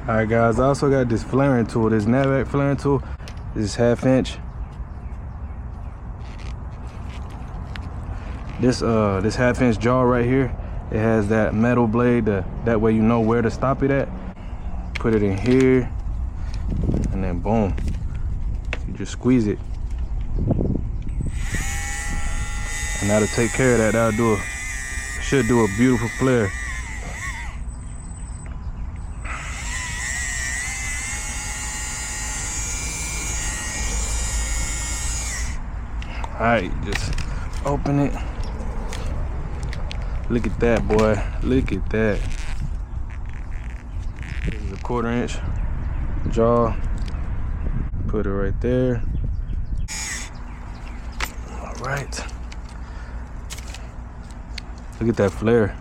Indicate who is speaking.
Speaker 1: Alright guys, I also got this flaring tool, this Navac flaring tool. This is 1/2 inch. This 1/2 inch jaw right here, it has that metal blade, that way you know where to stop it at. Put it in here, and then boom, you just squeeze it. And that'll take care of that. That'll should do a beautiful flare. All right, just open it. Look at that, boy. Look at that. This is a 1/4 inch jaw. Put it right there. All right. Look at that flare.